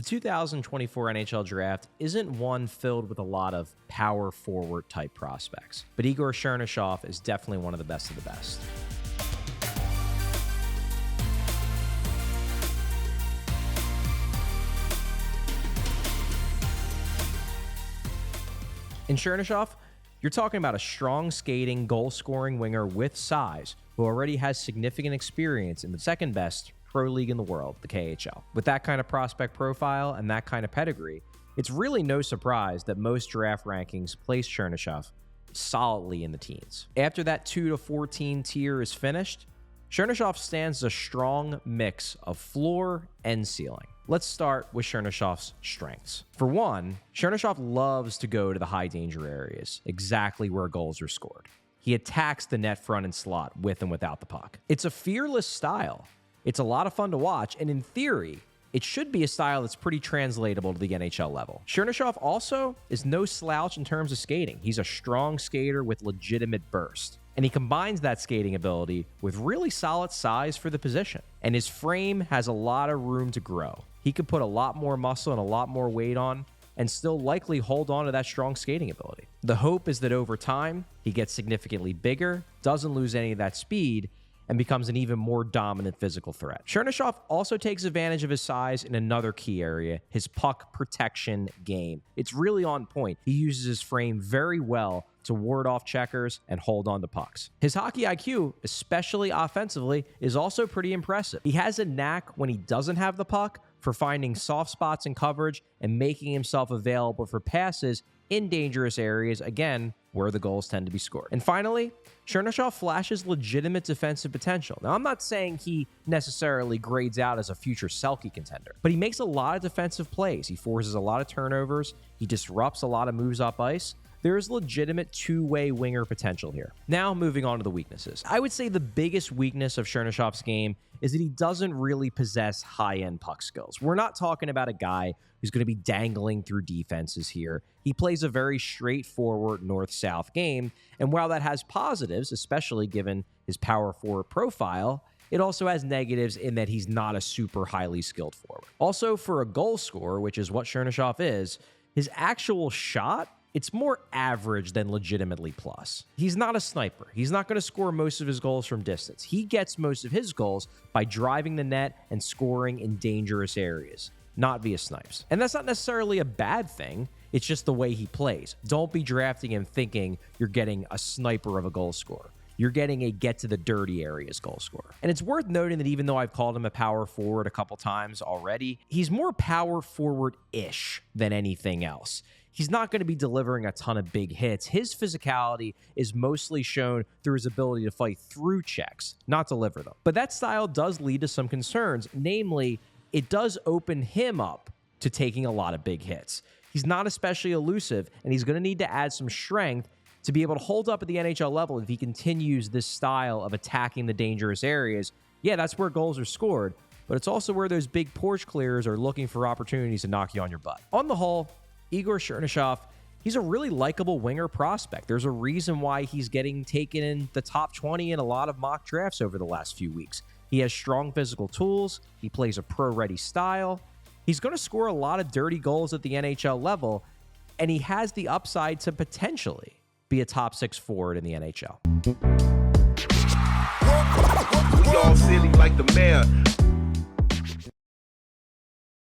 The 2024 NHL Draft isn't one filled with a lot of power forward type prospects, but Igor Chernyshov is definitely one of the best of the best. In Chernyshov, you're talking about a strong skating, goal-scoring winger with size who already has significant experience in the second best pro league in the world, the KHL. With that kind of prospect profile and that kind of pedigree, it's really no surprise that most draft rankings place Chernyshov solidly in the teens. After that 2 to 14 tier is finished, Chernyshov stands a strong mix of floor and ceiling. Let's start with Chernyshov's strengths. For one, Chernyshov loves to go to the high danger areas, exactly where goals are scored. He attacks the net front and slot with and without the puck. It's a fearless style. It's a lot of fun to watch, and in theory, it should be a style that's pretty translatable to the NHL level. Chernyshov also is no slouch in terms of skating. He's a strong skater with legitimate burst, and he combines that skating ability with really solid size for the position. And his frame has a lot of room to grow. He could put a lot more muscle and a lot more weight on and still likely hold on to that strong skating ability. The hope is that over time, he gets significantly bigger, doesn't lose any of that speed, and becomes an even more dominant physical threat. Chernyshov also takes advantage of his size in another key area, his puck protection game. It's really on point. He uses his frame very well to ward off checkers and hold on to pucks. His hockey IQ, especially offensively, is also pretty impressive. He has a knack when he doesn't have the puck for finding soft spots in coverage and making himself available for passes in dangerous areas, again, where the goals tend to be scored. And finally, Chernyshov flashes legitimate defensive potential. Now, I'm not saying he necessarily grades out as a future Selke contender, but he makes a lot of defensive plays. He forces a lot of turnovers. He disrupts a lot of moves off ice. There is legitimate two-way winger potential here. Now, moving on to the weaknesses. I would say the biggest weakness of Chernyshov's game is that he doesn't really possess high-end puck skills. We're not talking about a guy who's going to be dangling through defenses here. He plays a very straightforward north-south game, and while that has positives, especially given his power forward profile, it also has negatives in that he's not a super highly skilled forward. Also, for a goal scorer, which is what Chernyshov is, his actual shot, it's more average than legitimately plus. He's not a sniper. He's not going to score most of his goals from distance. He gets most of his goals by driving the net and scoring in dangerous areas, not via snipes. And that's not necessarily a bad thing. It's just the way he plays. Don't be drafting him thinking you're getting a sniper of a goal scorer. You're getting a get-to-the-dirty areas goal scorer. And it's worth noting that even though I've called him a power forward a couple times already, he's more power forward-ish than anything else. He's not going to be delivering a ton of big hits. His physicality is mostly shown through his ability to fight through checks, not deliver them. But that style does lead to some concerns. Namely, it does open him up to taking a lot of big hits. He's not especially elusive, and he's going to need to add some strength to be able to hold up at the NHL level if he continues this style of attacking the dangerous areas. Yeah, that's where goals are scored, but it's also where those big porch clearers are looking for opportunities to knock you on your butt. On the whole, Igor Chernyshov, he's a really likable winger prospect. There's a reason why he's getting taken in the top 20 in a lot of mock drafts over the last few weeks. He has strong physical tools. He plays a pro-ready style. He's going to score a lot of dirty goals at the NHL level, and he has the upside to potentially be a top 6 forward in the NHL. We all silly like the mayor.